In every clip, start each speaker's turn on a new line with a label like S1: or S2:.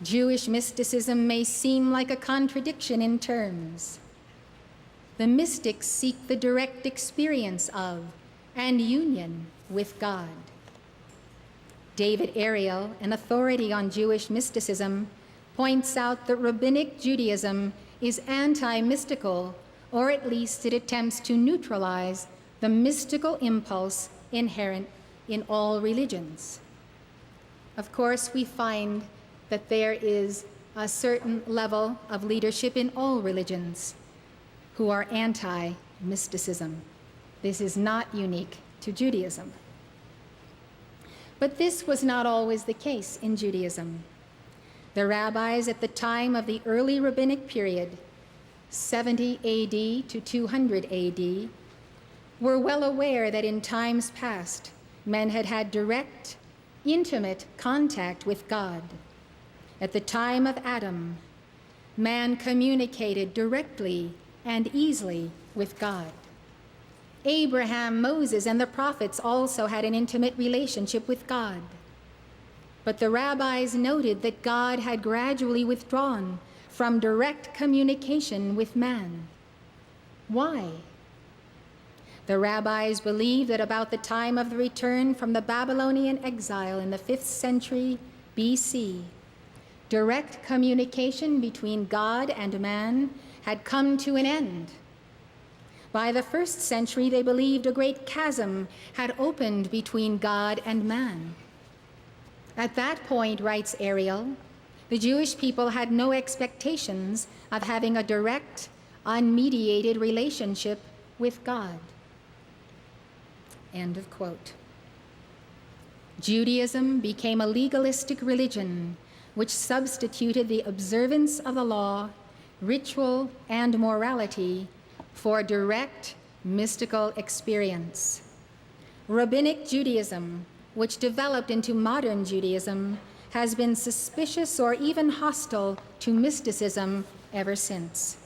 S1: Jewish mysticism may seem like a contradiction in terms. The mystics seek the direct experience of and union with God. David Ariel, an authority on Jewish mysticism, points out that Rabbinic Judaism is anti-mystical, or at least it attempts to neutralize the mystical impulse inherent in all religions. Of course, we find that there is a certain level of leadership in all religions who are anti-mysticism. This is not unique to Judaism. But this was not always the case in Judaism. The rabbis at the time of the early rabbinic period, 70 AD to 200 AD, were well aware that in times past, men had had direct, intimate contact with God. At the time of Adam, man communicated directly and easily with God. Abraham, Moses, and the prophets also had an intimate relationship with God. But the rabbis noted that God had gradually withdrawn from direct communication with man. Why? The rabbis believed that about the time of the return from the Babylonian exile in the 5th century BC, direct communication between God and man had come to an end. By the 1st century, they believed a great chasm had opened between God and man. At that point, writes Ariel, the Jewish people had no expectations of having a direct, unmediated relationship with God. End of quote. Judaism became a legalistic religion which substituted the observance of the law, ritual, and morality for direct mystical experience. Rabbinic Judaism, which developed into modern Judaism, has been suspicious or even hostile to mysticism ever since.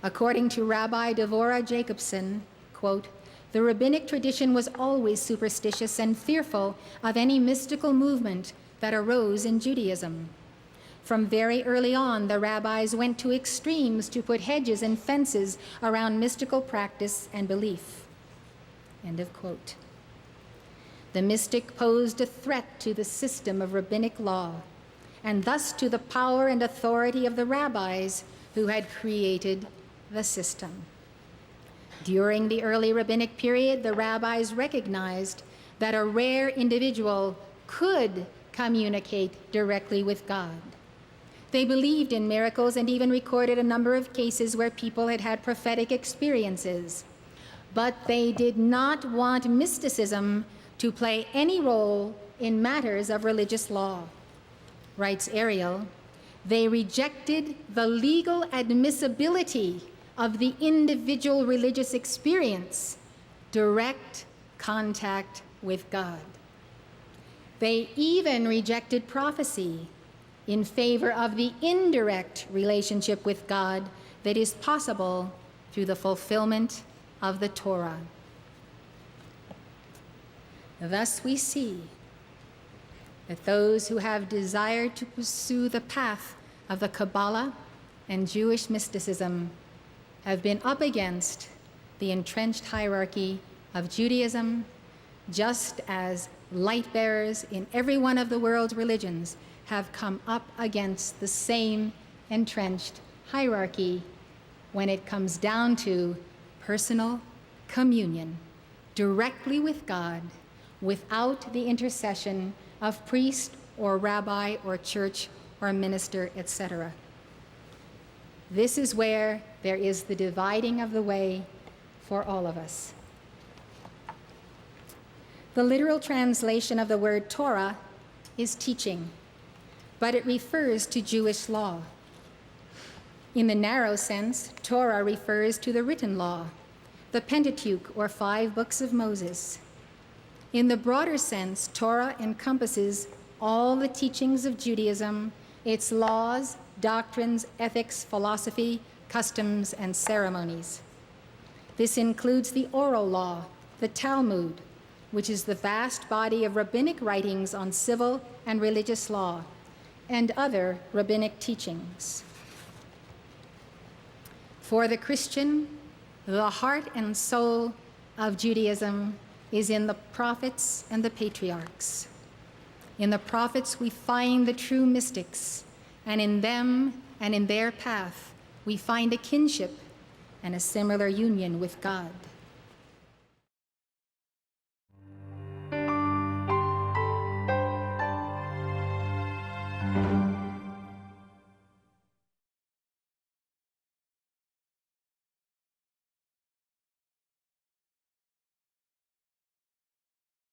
S1: According to Rabbi Devorah Jacobson, quote, the rabbinic tradition was always superstitious and fearful of any mystical movement that arose in Judaism. From very early on, the rabbis went to extremes to put hedges and fences around mystical practice and belief. End of quote. The mystic posed a threat to the system of rabbinic law, and thus to the power and authority of the rabbis who had created the system. During the early rabbinic period, the rabbis recognized that a rare individual could communicate directly with God. They believed in miracles and even recorded a number of cases where people had had prophetic experiences. But they did not want mysticism to play any role in matters of religious law. Writes Ariel, they rejected the legal admissibility of the individual religious experience, direct contact with God. They even rejected prophecy in favor of the indirect relationship with God that is possible through the fulfillment of the Torah. Thus we see that those who have desired to pursue the path of the Kabbalah and Jewish mysticism have been up against the entrenched hierarchy of Judaism, just as light bearers in every one of the world's religions have come up against the same entrenched hierarchy when it comes down to personal communion directly with God without the intercession of priest or rabbi or church or minister, etc. This is where there is the dividing of the way for all of us. The literal translation of the word Torah is teaching, but it refers to Jewish law. In the narrow sense, Torah refers to the written law, the Pentateuch, or 5 books of Moses. In the broader sense, Torah encompasses all the teachings of Judaism, its laws, doctrines, ethics, philosophy, customs, and ceremonies. This includes the oral law, the Talmud, which is the vast body of rabbinic writings on civil and religious law, and other rabbinic teachings. For the Christian, the heart and soul of Judaism is in the prophets and the patriarchs. In the prophets, we find the true mystics, and in them and in their path, we find a kinship and a similar union with God.